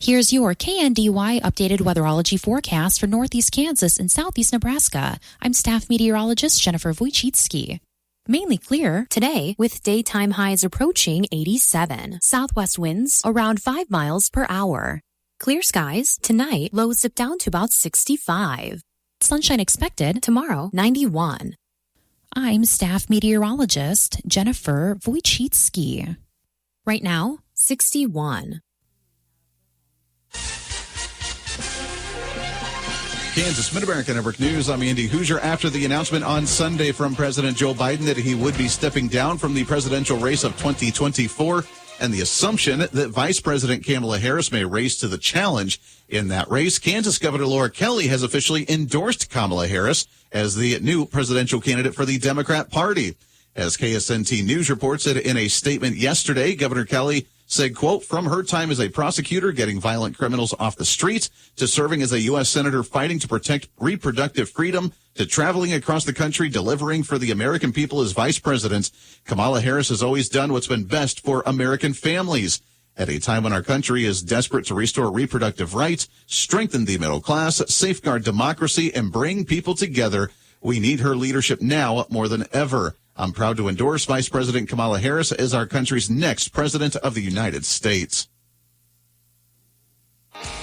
Here's your KNDY updated weatherology forecast for northeast Kansas and southeast Nebraska. I'm staff meteorologist Jennifer Wojcicki. Mainly clear today with daytime highs approaching 87. Southwest winds around 5 miles per hour. Clear skies tonight, lows dip down to about 65. Sunshine expected tomorrow, 91. I'm staff meteorologist Jennifer Wojcicki. Right now, 61. Kansas Mid-America Network News. I'm Andy Hoosier. After the announcement on Sunday from President Joe Biden that he would be stepping down from the presidential race of 2024 and the assumption that Vice President Kamala Harris may race to the challenge in that race, Kansas Governor Laura Kelly has officially endorsed Kamala Harris as the new presidential candidate for the Democrat Party. As KSNT News reports it in a statement yesterday, Governor Kelly said, quote, from her time as a prosecutor getting violent criminals off the streets to serving as a U.S. Senator fighting to protect reproductive freedom to traveling across the country delivering for the American people as vice president, Kamala Harris has always done what's been best for American families. At a time when our country is desperate to restore reproductive rights, strengthen the middle class, safeguard democracy, and bring people together, we need her leadership now more than ever. I'm proud to endorse Vice President Kamala Harris as our country's next president of the United States.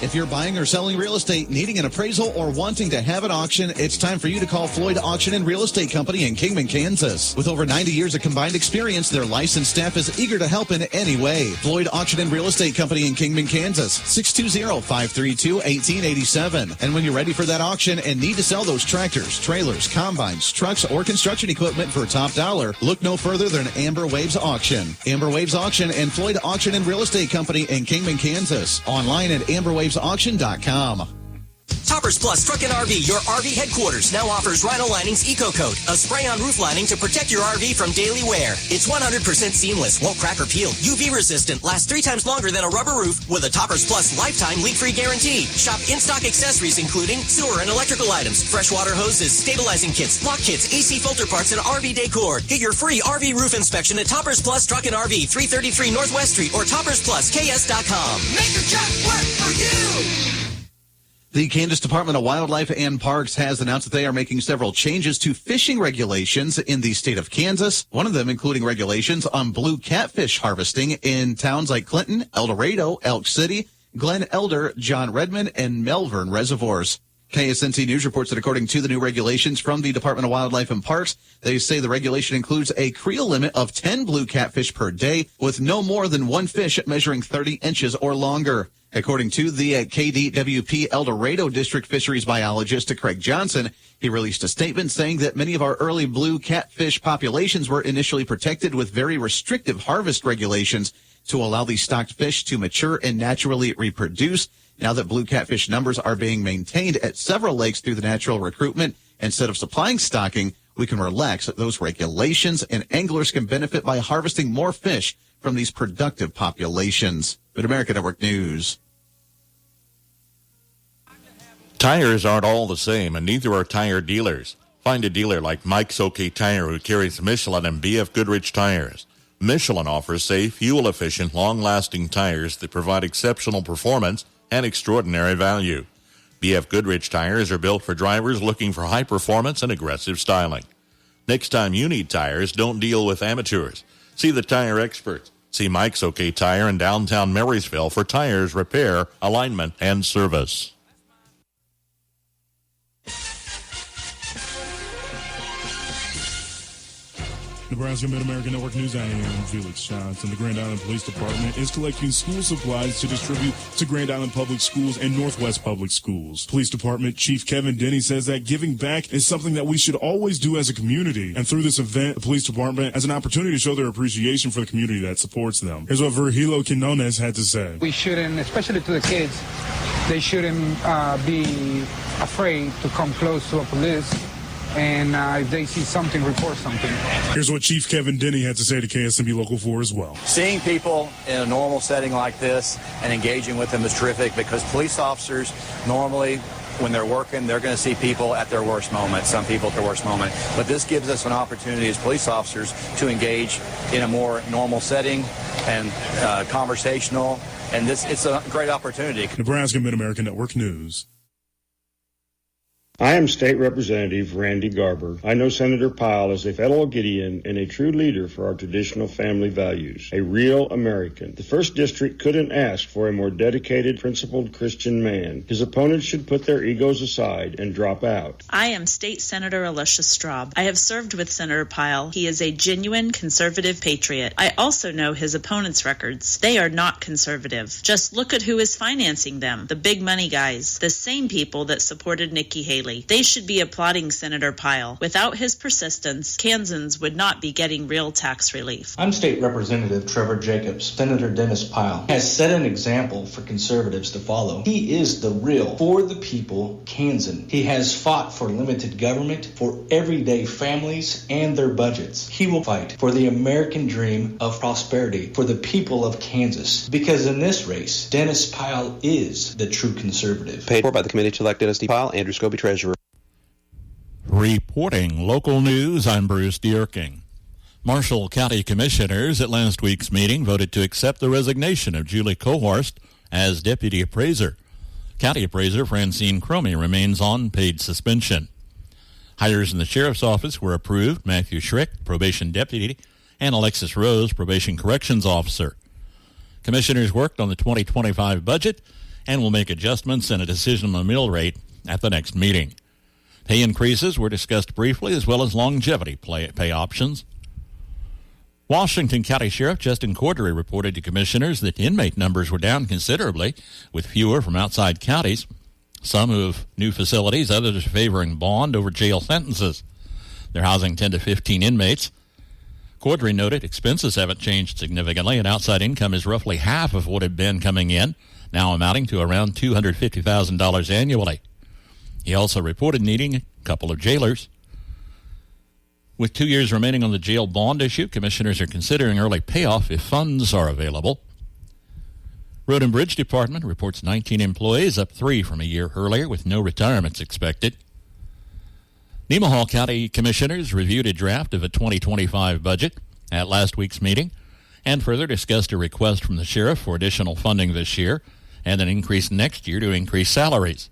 If you're buying or selling real estate, needing an appraisal, or wanting to have an auction, it's time for you to call Floyd Auction and Real Estate Company in Kingman, Kansas. With over 90 years of combined experience, their licensed staff is eager to help in any way. Floyd Auction and Real Estate Company in Kingman, Kansas, 620-532-1887. And when you're ready for that auction and need to sell those tractors, trailers, combines, trucks, or construction equipment for top dollar, look no further than Amber Waves Auction. Amber Waves Auction and Floyd Auction and Real Estate Company in Kingman, Kansas. Online at amberwavesauction.com. Toppers Plus Truck and RV, your RV headquarters, now offers Rhino Linings Eco Coat, a spray-on roof lining to protect your RV from daily wear. It's 100% seamless, won't crack or peel, UV resistant, lasts 3 times longer than a rubber roof with a Toppers Plus lifetime leak-free guarantee. Shop in-stock accessories including sewer and electrical items, freshwater hoses, stabilizing kits, lock kits, AC filter parts, and RV decor. Get your free RV roof inspection at Toppers Plus Truck and RV, 333 Northwest Street or toppersplusks.com. Make your truck work for you! The Kansas Department of Wildlife and Parks has announced that they are making several changes to fishing regulations in the state of Kansas. One of them including regulations on blue catfish harvesting in towns like Clinton, El Dorado, Elk City, Glen Elder, John Redmond, and Melbourne reservoirs. KSNT News reports that according to the new regulations from the Department of Wildlife and Parks, they say the regulation includes a creel limit of 10 blue catfish per day with no more than one fish measuring 30 inches or longer. According to the KDWP El Dorado District Fisheries Biologist Craig Johnson, he released a statement saying that many of our early blue catfish populations were initially protected with very restrictive harvest regulations to allow these stocked fish to mature and naturally reproduce. Now that blue catfish numbers are being maintained at several lakes through the natural recruitment, instead of supplying stocking, we can relax those regulations and anglers can benefit by harvesting more fish from these productive populations. Mid-America Network News. Tires aren't all the same, and neither are tire dealers. Find a dealer like Mike's OK Tire who carries Michelin and BF Goodrich tires. Michelin offers safe, fuel-efficient, long-lasting tires that provide exceptional performance and extraordinary value. BF Goodrich tires are built for drivers looking for high performance and aggressive styling. Next time you need tires, don't deal with amateurs. See the tire experts. See Mike's OK Tire in downtown Marysville for tires, repair, alignment, and service. Nebraska Mid-American Network News, I am Felix Johnson. The Grand Island Police Department is collecting school supplies to distribute to Grand Island Public Schools and Northwest Public Schools. Police Department Chief Kevin Denny says that giving back is something that we should always do as a community. And through this event, the Police Department has an opportunity to show their appreciation for the community that supports them. Here's what Virgilio Quinones had to say. We shouldn't, especially to the kids, they shouldn't be afraid to come close to a police. And if they see something, report something. Here's what Chief Kevin Denny had to say to KSMB Local 4 as well. Seeing people in a normal setting like this and engaging with them is terrific because police officers normally, when they're working, they're going to see people at their worst moment, some people at their worst moment. But this gives us an opportunity as police officers to engage in a more normal setting and conversational and it's a great opportunity. Nebraska Mid-American Network News. I am State Representative Randy Garber. I know Senator Pyle as a fellow Gideon and a true leader for our traditional family values, a real American. The 1st District couldn't ask for a more dedicated, principled Christian man. His opponents should put their egos aside and drop out. I am State Senator Alicia Straub. I have served with Senator Pyle. He is a genuine conservative patriot. I also know his opponents' records. They are not conservative. Just look at who is financing them. The big money guys. The same people that supported Nikki Haley. They should be applauding Senator Pyle. Without his persistence, Kansans would not be getting real tax relief. I'm State Representative Trevor Jacobs. Senator Dennis Pyle has set an example for conservatives to follow. He is the real, for the people Kansan. He has fought for limited government, for everyday families and their budgets. He will fight for the American dream of prosperity for the people of Kansas. Because in this race, Dennis Pyle is the true conservative. Paid for by the committee to elect Dennis D. Pyle, Andrew Scobie, Treasurer. Reporting local news, I'm Bruce Dierking. Marshall County Commissioners at last week's meeting voted to accept the resignation of Julie Cohorst as Deputy Appraiser. County Appraiser Francine Cromie remains on paid suspension. Hires in the Sheriff's Office were approved: Matthew Schrick, Probation Deputy, and Alexis Rose, Probation Corrections Officer. Commissioners worked on the 2025 budget and will make adjustments and a decision on the mill rate at the next meeting. Pay increases were discussed briefly, as well as longevity pay options. Washington County Sheriff Justin Cordery reported to commissioners that inmate numbers were down considerably, with fewer from outside counties. Some who have new facilities, others are favoring bond over jail sentences. They're housing 10 to 15 inmates. Cordery noted expenses haven't changed significantly, and outside income is roughly half of what had been coming in, now amounting to around $250,000 annually. He also reported needing a couple of jailers. With 2 years remaining on the jail bond issue, commissioners are considering early payoff if funds are available. Road and Bridge Department reports 19 employees, up 3 from a year earlier, with no retirements expected. Nemaha County Commissioners reviewed a draft of a 2025 budget at last week's meeting and further discussed a request from the sheriff for additional funding this year and an increase next year to increase salaries.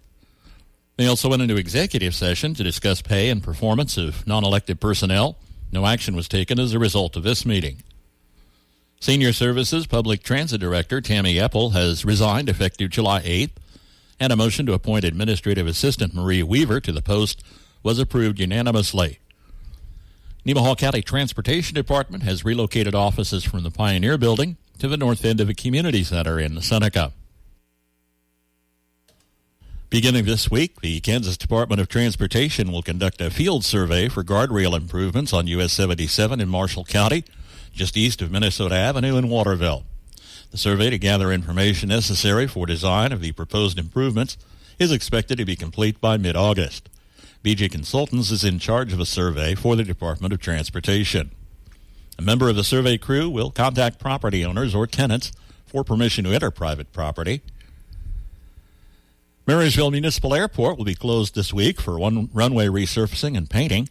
They also went into executive session to discuss pay and performance of non-elected personnel. No action was taken as a result of this meeting. Senior Services Public Transit Director Tammy Eppel has resigned effective July 8th, and a motion to appoint Administrative Assistant Marie Weaver to the post was approved unanimously. Nemaha County Transportation Department has relocated offices from the Pioneer Building to the north end of a community center in Seneca. Beginning this week, the Kansas Department of Transportation will conduct a field survey for guardrail improvements on US 77 in Marshall County, just east of Minnesota Avenue in Waterville. The survey, to gather information necessary for design of the proposed improvements, is expected to be complete by mid-August. BJ Consultants is in charge of a survey for the Department of Transportation. A member of the survey crew will contact property owners or tenants for permission to enter private property. Marysville Municipal Airport will be closed this week for runway resurfacing and painting.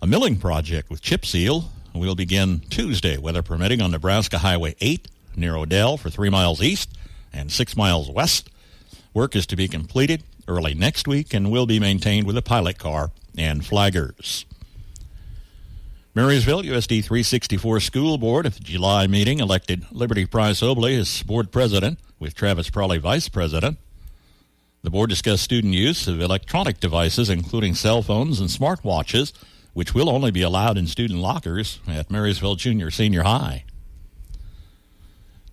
A milling project with chip seal will begin Tuesday, weather permitting, on Nebraska Highway 8 near Odell for 3 miles east and 6 miles west. Work is to be completed early next week and will be maintained with a pilot car and flaggers. Marysville USD 364 School Board at the July meeting elected Liberty Price Obley as board president, with Travis Prawley vice president. The board discussed student use of electronic devices, including cell phones and smartwatches, which will only be allowed in student lockers at Marysville Junior Senior High.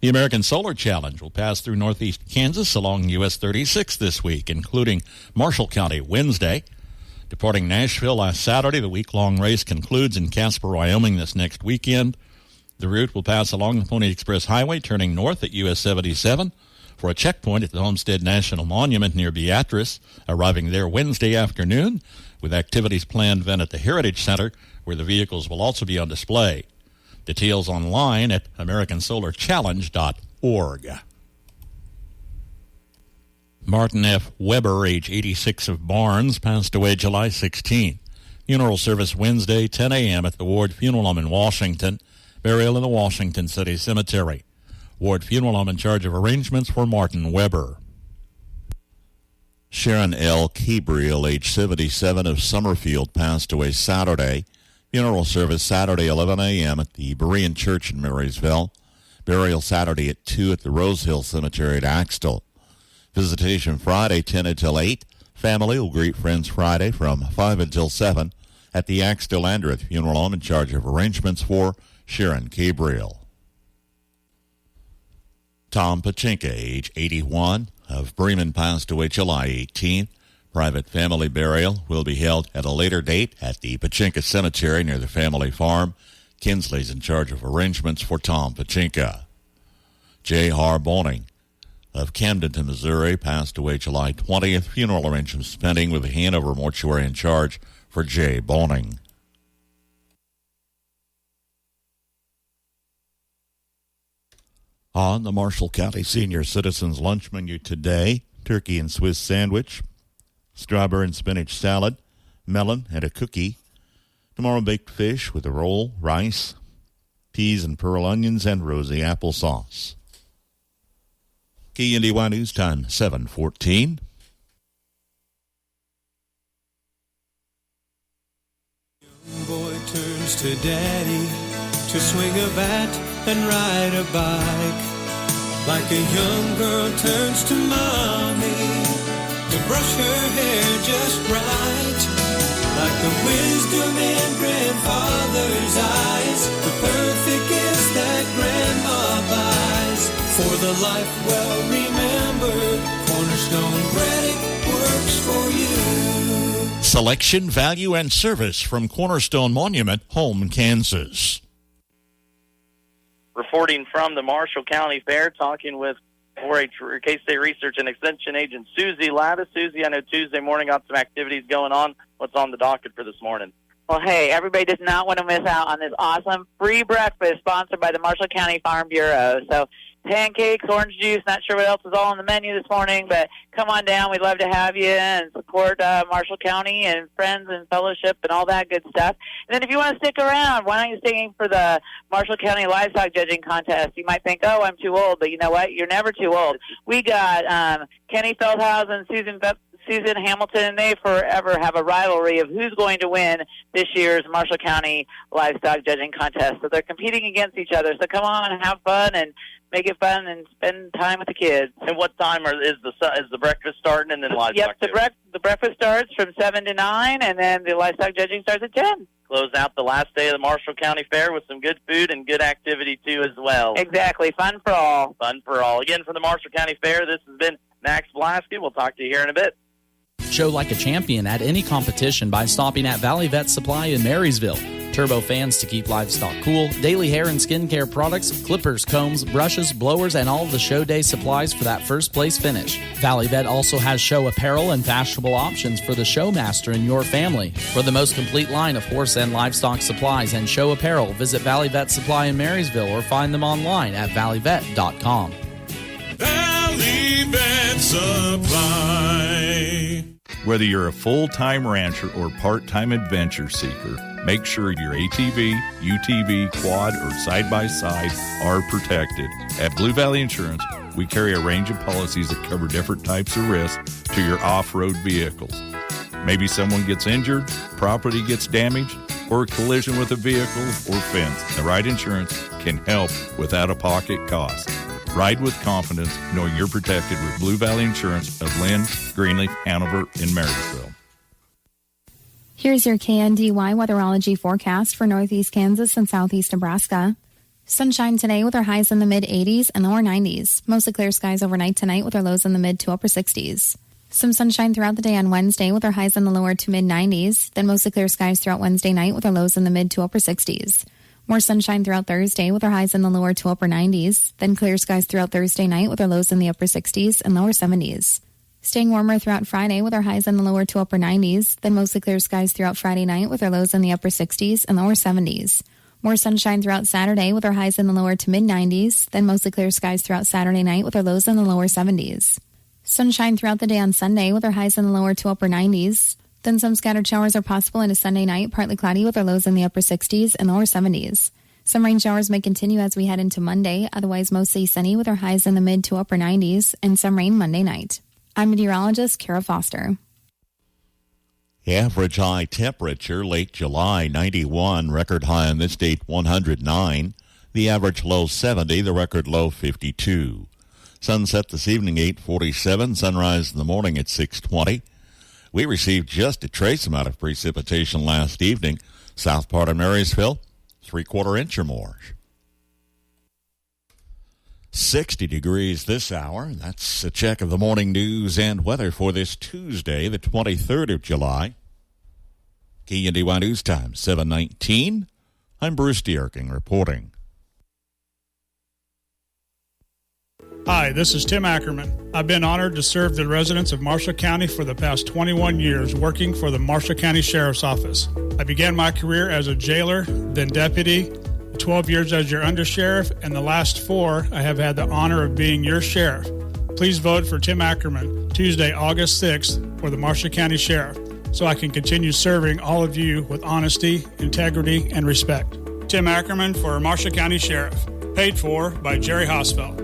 The American Solar Challenge will pass through northeast Kansas along US 36 this week, including Marshall County Wednesday. Departing Nashville last Saturday, the week-long race concludes in Casper, Wyoming this next weekend. The route will pass along the Pony Express Highway, turning north at US 77 for a checkpoint at the Homestead National Monument near Beatrice, arriving there Wednesday afternoon, with activities planned then at the Heritage Center, where the vehicles will also be on display. Details online at AmericanSolarChallenge.org. Martin F. Weber, age 86, of Barnes, passed away July 16. Funeral service Wednesday, 10 a.m. at the Ward Funeral Home in Washington. Burial in the Washington City Cemetery. Ward Funeral Home in charge of arrangements for Martin Weber. Sharon L. Gabriel, age 77, of Summerfield, passed away Saturday. Funeral service Saturday, 11 a.m. at the Berean Church in Marysville. Burial Saturday at 2 at the Rose Hill Cemetery at Axtell. Visitation Friday, 10 until 8. Family will greet friends Friday from 5 until 7 at the Axtell Andreth Funeral Home in charge of arrangements for Sharon Gabriel. Tom Pachinka, age 81, of Bremen, passed away July 18th. Private family burial will be held at a later date at the Pachinka Cemetery near the family farm. Kinsley's in charge of arrangements for Tom Pachinka. J. Har Boning of Camdenton, Missouri, passed away July 20th. Funeral arrangements pending with the Hanover Mortuary in charge for J. Boning. On the Marshall County Senior Citizens Lunch Menu today, turkey and Swiss sandwich, strawberry and spinach salad, melon and a cookie. Tomorrow, baked fish with a roll, rice, peas and pearl onions, and rosy applesauce. KNDY News Time, 7:14. Young boy turns to daddy to swing a bat and ride a bike. Like a young girl turns to mommy to brush her hair just right. Like the wisdom in grandfather's eyes, the perfect gift that grandma buys. For the life well remembered, Cornerstone Credit works for you. Selection, value, and service from Cornerstone Monument, Home, Kansas. Reporting from the Marshall County Fair, talking with 4-H K-State Research and Extension Agent Susie Latta. Susie, I know Tuesday morning got some activities going on. What's on the docket for this morning? Well, hey, everybody does not want to miss out on this awesome free breakfast sponsored by the Marshall County Farm Bureau. So pancakes, orange juice, not sure what else is all on the menu this morning, but come on down. We'd love to have you and support Marshall County and friends and fellowship and all that good stuff. And then if you want to stick around, why don't you stay in for the Marshall County Livestock Judging Contest? You might think, oh, I'm too old, but you know what? You're never too old. We got Kenny Feldhausen, Susan Hamilton. They forever have a rivalry of who's going to win this year's Marshall County Livestock Judging Contest. So they're competing against each other. So come on and have fun and make it fun and spend time with the kids. And what time is the breakfast starting and then livestock? Yep, the breakfast starts from 7 to 9, and then the livestock judging starts at 10. Close out the last day of the Marshall County Fair with some good food and good activity, too, as well. Exactly. Fun for all. Fun for all. Again, from the Marshall County Fair, this has been Max Blasky. We'll talk to you here in a bit. Show like a champion at any competition by stopping at Valley Vet Supply in Marysville. Turbo fans to keep livestock cool, daily hair and skincare products, clippers, combs, brushes, blowers, and all of the show day supplies for that first place finish. Valley Vet also has show apparel and fashionable options for the showmaster in your family. For the most complete line of horse and livestock supplies and show apparel, visit Valley Vet Supply in Marysville or find them online at valleyvet.com. Valley Vet Supply. Whether you're a full-time rancher or part-time adventure seeker, make sure your ATV, UTV, quad, or side-by-side are protected. At Blue Valley Insurance, we carry a range of policies that cover different types of risks to your off-road vehicles. Maybe someone gets injured, property gets damaged, or a collision with a vehicle or fence. The right insurance can help with out-of-pocket costs. Ride with confidence, knowing you're protected with Blue Valley Insurance of Lynn, Greenleaf, Hanover, and Marysville. Here's your KNDY weatherology forecast for northeast Kansas and southeast Nebraska. Sunshine today with our highs in the mid-80s and lower 90s. Mostly clear skies overnight tonight with our lows in the mid to upper 60s. Some sunshine throughout the day on Wednesday with our highs in the lower to mid-90s. Then mostly clear skies throughout Wednesday night with our lows in the mid to upper 60s. More sunshine throughout Thursday with our highs in the lower to upper 90s. Then clear skies throughout Thursday night with our lows in the upper 60s and lower 70s. Staying warmer throughout Friday with our highs in the lower to upper 90s. Then mostly clear skies throughout Friday night with our lows in the upper 60s and lower 70s. More sunshine throughout Saturday with our highs in the lower to mid-90s. Then mostly clear skies throughout Saturday night with our lows in the lower 70s. Sunshine throughout the day on Sunday with our highs in the lower to upper 90s. Then some scattered showers are possible into Sunday night, partly cloudy with our lows in the upper 60s and lower 70s. Some rain showers may continue as we head into Monday, otherwise mostly sunny with our highs in the mid to upper 90s, and some rain Monday night. I'm meteorologist Kara Foster. Average high temperature late July 91, record high on this date 109. The average low 70, the record low 52. Sunset this evening 8:47, sunrise in the morning at 6:20. We received just a trace amount of precipitation last evening. South part of Marysville, 3/4 inch or more. 60 degrees this hour. That's a check of the morning news and weather for this Tuesday, the 23rd of July. KNDY News Time, 7:19. I'm Bruce Dierking reporting. Hi, this is Tim Ackerman. I've been honored to serve the residents of Marshall County for the past 21 years working for the Marshall County Sheriff's Office. I began my career as a jailer, then deputy, 12 years as your undersheriff, and the last 4 I have had the honor of being your sheriff. Please vote for Tim Ackerman Tuesday, August 6th for the Marshall County Sheriff so I can continue serving all of you with honesty, integrity, and respect. Tim Ackerman for Marshall County Sheriff. Paid for by Jerry Hosfeld.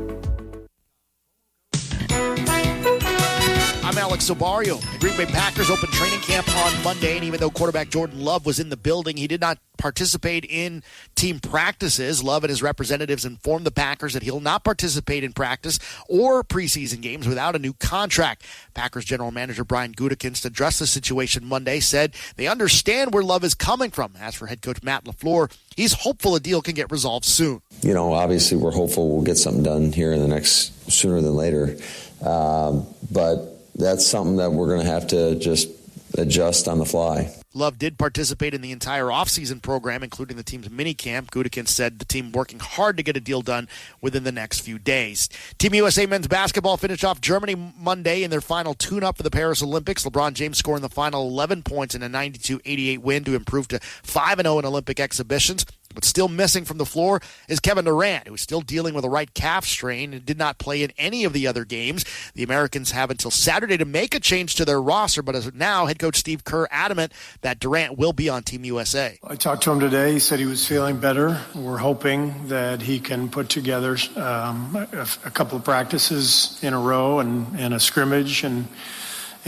I'm Alex Sobario. The Green Bay Packers opened training camp on Monday, and even though quarterback Jordan Love was in the building, he did not participate in team practices. Love and his representatives informed the Packers that he'll not participate in practice or preseason games without a new contract. Packers general manager Brian Gutekunst addressed the situation Monday, said they understand where Love is coming from. As for head coach Matt LaFleur, he's hopeful a deal can get resolved soon. You know, obviously we're hopeful we'll get something done here in the next, sooner than later. But that's something that we're going to have to just adjust on the fly. Love did participate in the entire offseason program, including the team's minicamp. Gutekunst said the team working hard to get a deal done within the next few days. Team USA men's basketball finished off Germany Monday in their final tune-up for the Paris Olympics. LeBron James scoring the final 11 points in a 92-88 win to improve to 5-0 in Olympic exhibitions. But still missing from the floor is Kevin Durant, who is still dealing with a right calf strain and did not play in any of the other games. The Americans have until Saturday to make a change to their roster, but as of now, head coach Steve Kerr adamant that Durant will be on Team USA. I talked to him today. He said he was feeling better. We're hoping that he can put together a couple of practices in a row and a scrimmage and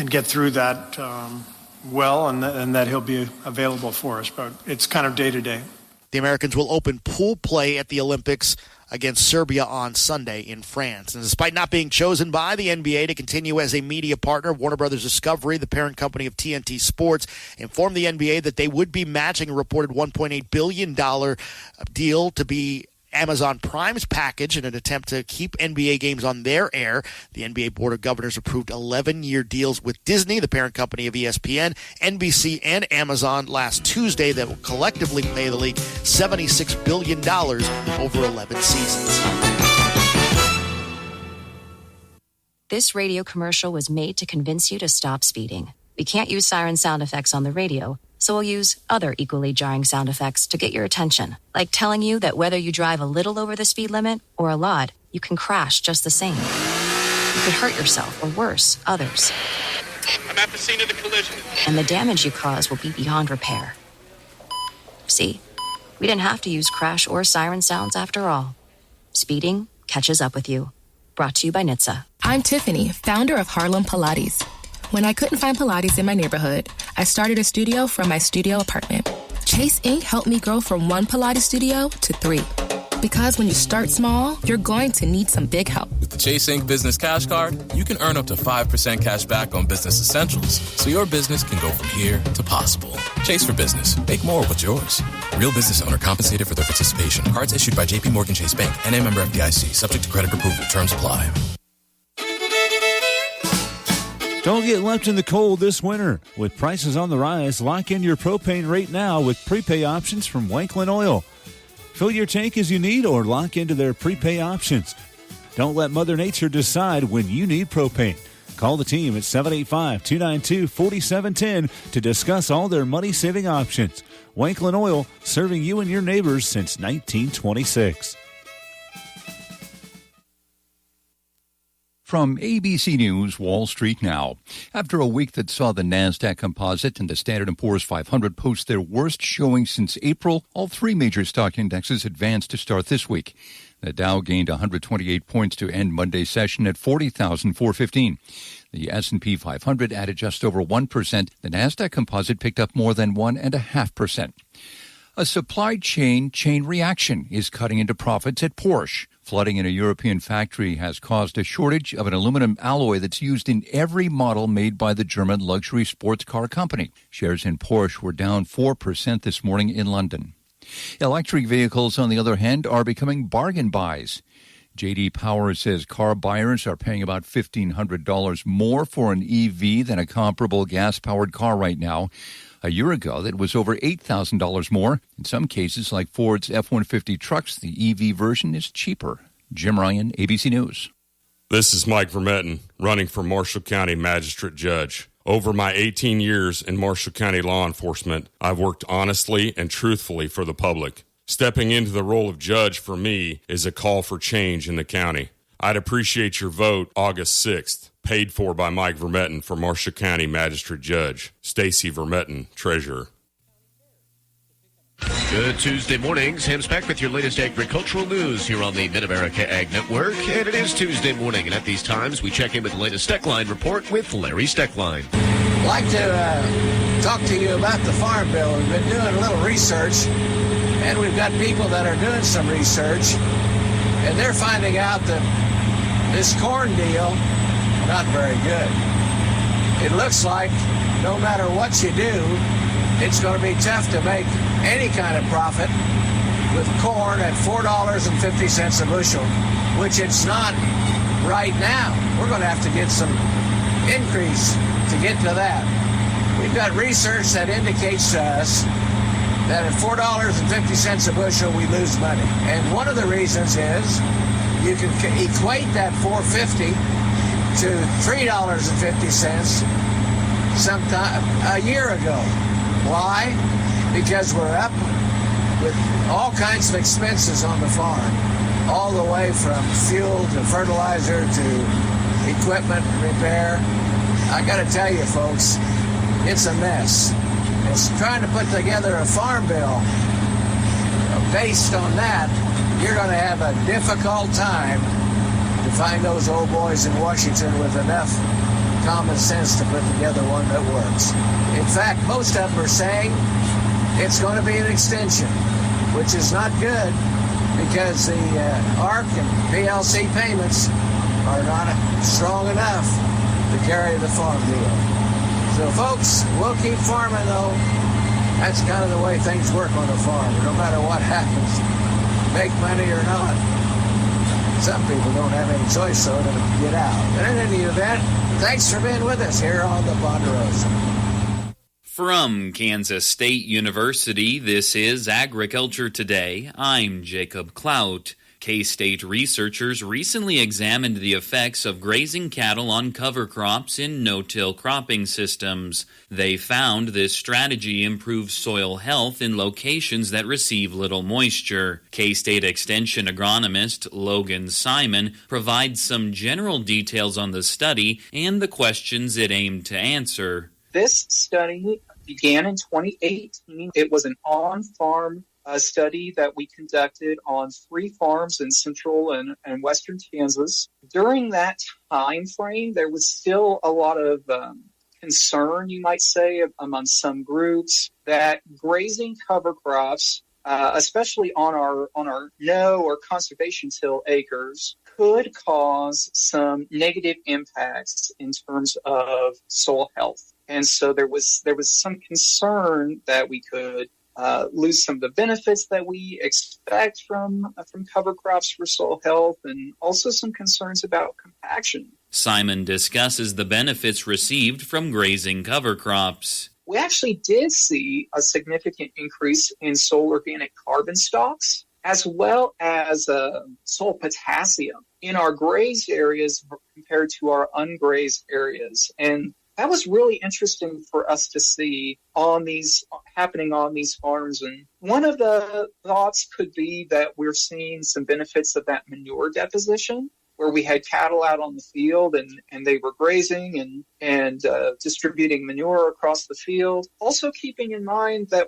get through that well, and that he'll be available for us. But it's kind of day to day. The Americans will open pool play at the Olympics against Serbia on Sunday in France. And despite not being chosen by the NBA to continue as a media partner, Warner Brothers Discovery, the parent company of TNT Sports, informed the NBA that they would be matching a reported $1.8 billion deal to be Amazon Prime's package in an attempt to keep NBA games on their air. The NBA Board of Governors approved 11-year deals with Disney, the parent company of ESPN, NBC, and Amazon last Tuesday that will collectively pay the league $76 billion over 11 seasons. This radio commercial was made to convince you to stop speeding. We can't use siren sound effects on the radio, so we'll use other equally jarring sound effects to get your attention, like telling you that whether you drive a little over the speed limit or a lot, you can crash just the same. You could hurt yourself, or worse, others. I'm at the scene of the collision. And the damage you cause will be beyond repair. See, we didn't have to use crash or siren sounds after all. Speeding catches up with you. Brought to you by NHTSA. I'm Tiffany, founder of Harlem Pilates. When I couldn't find Pilates in my neighborhood, I started a studio from my studio apartment. Chase Inc. helped me grow from 1 Pilates studio to 3. Because when you start small, you're going to need some big help. With the Chase Inc. Business Cash Card, you can earn up to 5% cash back on business essentials, so your business can go from here to possible. Chase for business. Make more with yours. Real business owner compensated for their participation. Cards issued by J.P. Morgan Chase Bank, N.A. member FDIC. Subject to credit approval. Terms apply. Don't get left in the cold this winter. With prices on the rise, lock in your propane rate now with prepay options from Wanklin Oil. Fill your tank as you need or lock into their prepay options. Don't let Mother Nature decide when you need propane. Call the team at 785-292-4710 to discuss all their money-saving options. Wanklin Oil, serving you and your neighbors since 1926. From ABC News, Wall Street Now. After a week that saw the NASDAQ Composite and the Standard & Poor's 500 post their worst showing since April, all three major stock indexes advanced to start this week. The Dow gained 128 points to end Monday's session at 40,415. The S&P 500 added just over 1%. The NASDAQ Composite picked up more than 1.5%. A supply chain reaction is cutting into profits at Porsche. Flooding in a European factory has caused a shortage of an aluminum alloy that's used in every model made by the German luxury sports car company. Shares in Porsche were down 4% this morning in London. Electric vehicles, on the other hand, are becoming bargain buys. J.D. Power says car buyers are paying about $1,500 more for an EV than a comparable gas-powered car right now. A year ago, that was over $8,000 more. In some cases, like Ford's F-150 trucks, the EV version is cheaper. Jim Ryan, ABC News. This is Mike Vermetten, running for Marshall County Magistrate Judge. Over my 18 years in Marshall County law enforcement, I've worked honestly and truthfully for the public. Stepping into the role of judge for me is a call for change in the county. I'd appreciate your vote August 6th. Paid for by Mike Vermetten for Marshall County Magistrate Judge. Stacy Vermetten, Treasurer. Good Tuesday morning. Sam Speck with your latest agricultural news here on the Mid-America Ag Network. And it is Tuesday morning, and at these times, we check in with the latest Steckline report with Larry Steckline. I'd like to talk to you about the Farm Bill. We've been doing a little research, and we've got people that are doing some research, and they're finding out that this corn deal, not very good. It looks like no matter what you do, it's going to be tough to make any kind of profit with corn at $4.50 a bushel, which it's not right now. We're going to have to get some increase to get to that. We've got research that indicates to us that at $4.50 a bushel, we lose money. And one of the reasons is you can equate that $4.50 to $3.50 sometime a year ago. Why? Because we're up with all kinds of expenses on the farm, all the way from fuel to fertilizer to equipment repair. I got to tell you, folks, it's a mess. It's trying to put together a farm bill based on that. You're going to have a difficult time to find those old boys in Washington with enough common sense to put together one that works. In fact, most of them are saying it's going to be an extension, which is not good because the ARC and PLC payments are not strong enough to carry the farm deal. So, folks, we'll keep farming, though. That's kind of the way things work on a farm. No matter what happens, make money or not. Some people don't have any choice, though, to get out. But in any event, thanks for being with us here on the Ponderosa. From Kansas State University, this is Agriculture Today. I'm Jacob Clout. K-State researchers recently examined the effects of grazing cattle on cover crops in no-till cropping systems. They found this strategy improves soil health in locations that receive little moisture. K-State Extension agronomist Logan Simon provides some general details on the study and the questions it aimed to answer. This study began in 2018. It was an on-farm study that we conducted on 3 farms in central and western Kansas. During that time frame, there was still a lot of concern, you might say, among some groups that grazing cover crops, especially on our no or conservation till acres, could cause some negative impacts in terms of soil health. And so there was some concern that we could lose some of the benefits that we expect from cover crops for soil health, and also some concerns about compaction. Simon discusses the benefits received from grazing cover crops. We actually did see a significant increase in soil organic carbon stocks, as well as soil potassium in our grazed areas compared to our ungrazed areas. And that was really interesting for us to see happening on these farms. And one of the thoughts could be that we're seeing some benefits of that manure deposition, where we had cattle out on the field and they were grazing and distributing manure across the field. Also keeping in mind that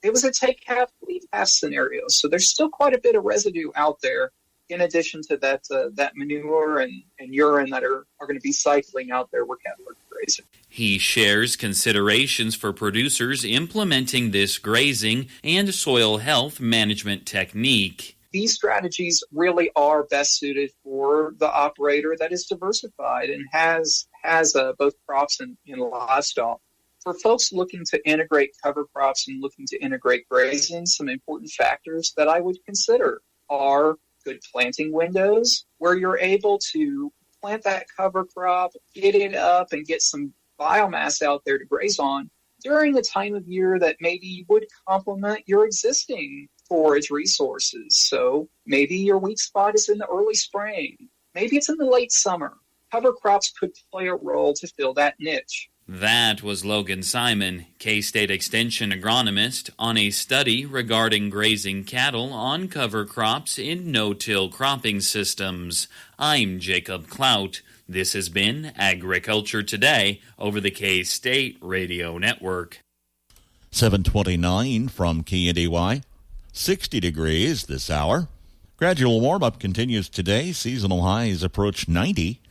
it was a take half, leave half scenario. So there's still quite a bit of residue out there in addition to that manure and urine that are going to be cycling out there where cattle are grazing. He shares considerations for producers implementing this grazing and soil health management technique. These strategies really are best suited for the operator that is diversified and has both crops and livestock. For folks looking to integrate cover crops and looking to integrate grazing, some important factors that I would consider are good planting windows where you're able to plant that cover crop, get it up, and get some biomass out there to graze on during a time of year that maybe would complement your existing forage resources. So maybe your weak spot is in the early spring. Maybe it's in the late summer. Cover crops could play a role to fill that niche. That was Logan Simon, K-State Extension agronomist, on a study regarding grazing cattle on cover crops in no-till cropping systems. I'm Jacob Clout. This has been Agriculture Today over the K-State Radio Network. 7:29 from KNDY. 60 degrees this hour. Gradual warm-up continues today. Seasonal highs approach 90.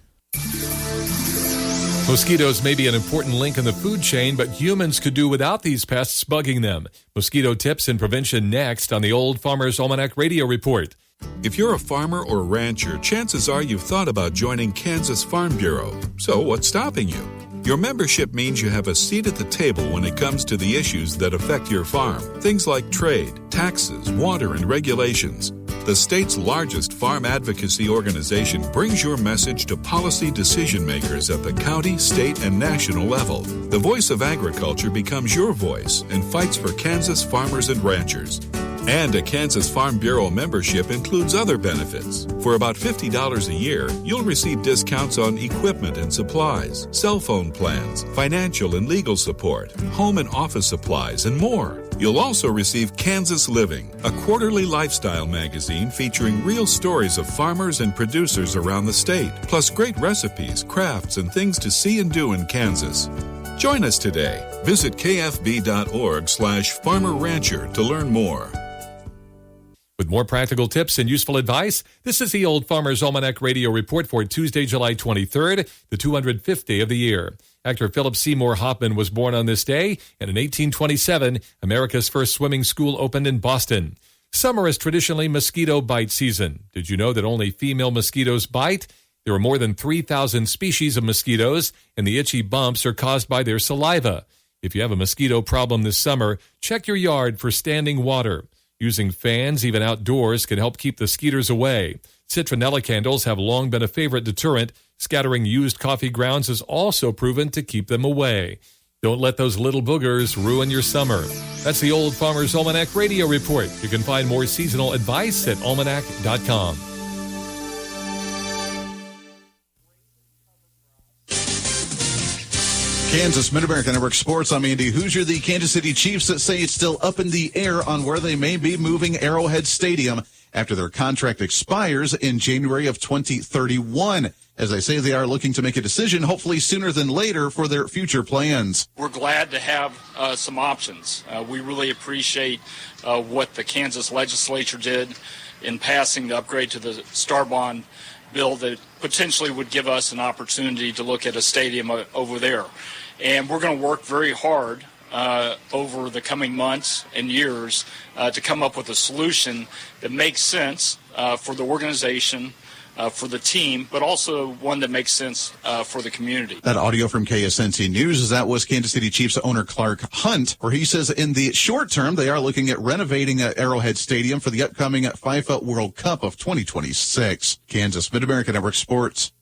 Mosquitoes may be an important link in the food chain, but humans could do without these pests bugging them. Mosquito tips and prevention next on the Old Farmer's Almanac Radio Report. If you're a farmer or rancher, chances are you've thought about joining Kansas Farm Bureau. So what's stopping you? Your membership means you have a seat at the table when it comes to the issues that affect your farm. Things like trade, taxes, water, and regulations. The state's largest farm advocacy organization brings your message to policy decision makers at the county, state, and national level. The voice of agriculture becomes your voice and fights for Kansas farmers and ranchers. And a Kansas Farm Bureau membership includes other benefits. For about $50 a year, you'll receive discounts on equipment and supplies, cell phone plans, financial and legal support, home and office supplies, and more. You'll also receive Kansas Living, a quarterly lifestyle magazine featuring real stories of farmers and producers around the state, plus great recipes, crafts, and things to see and do in Kansas. Join us today. Visit kfb.org/farmerrancher to learn more. With more practical tips and useful advice, this is the Old Farmer's Almanac Radio Report for Tuesday, July 23rd, the 205th day of the year. Actor Philip Seymour Hoffman was born on this day, and in 1827, America's first swimming school opened in Boston. Summer is traditionally mosquito bite season. Did you know that only female mosquitoes bite? There are more than 3,000 species of mosquitoes, and the itchy bumps are caused by their saliva. If you have a mosquito problem this summer, check your yard for standing water. Using fans, even outdoors, can help keep the skeeters away. Citronella candles have long been a favorite deterrent. Scattering used coffee grounds has also proven to keep them away. Don't let those little boogers ruin your summer. That's the Old Farmer's Almanac Radio Report. You can find more seasonal advice at almanac.com. Kansas Mid-America Network Sports. I'm Andy Hoosier. The Kansas City Chiefs say it's still up in the air on where they may be moving Arrowhead Stadium after their contract expires in January of 2031. As I say, they are looking to make a decision, hopefully sooner than later, for their future plans. We're glad to have some options. We really appreciate what the Kansas legislature did in passing the upgrade to the Star Bond bill that potentially would give us an opportunity to look at a stadium over there. And we're going to work very hard over the coming months and years to come up with a solution that makes sense for the organization, for the team, but also one that makes sense for the community. That audio from KSNC News is that was Kansas City Chiefs owner Clark Hunt, where he says in the short term they are looking at renovating Arrowhead Stadium for the upcoming FIFA World Cup of 2026. Kansas Mid-America Network Sports.